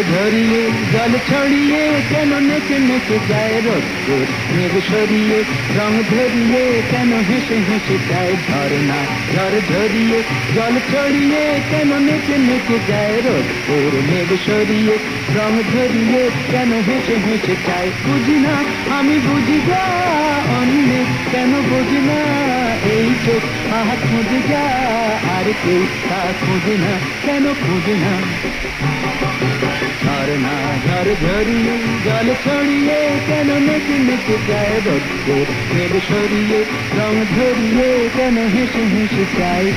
ঝরিয়ে জল ছড়িয়ে কেন নেচে নেচে যায় রোদ্দুর মেঘ সরিয়ে রং ধরিয়ে কেন হেসে হেসে যায় ঝরনা ঝড় ঝরিয়ে জল ছড়িয়ে কেন নেচে নেচে যায় রোদ্দুর মেঘ সরিয়ে রং ধরিয়ে কেন হেসে হেসে যায় বুঝি না আমি বুঝি যা অন্যে কেন বুঝি না এই চোখ আহা খুঁজে যা আর কেউ তা খুঁজে না কেন খুঁজে না ঝরনা ঝড় ঝরিয়ে জল ছড়িয়ে কেন নেচে নেচে যায় রোদ্দুর মেঘ সরিয়ে রং ধরিয়ে কেন হেসে হেসে যায়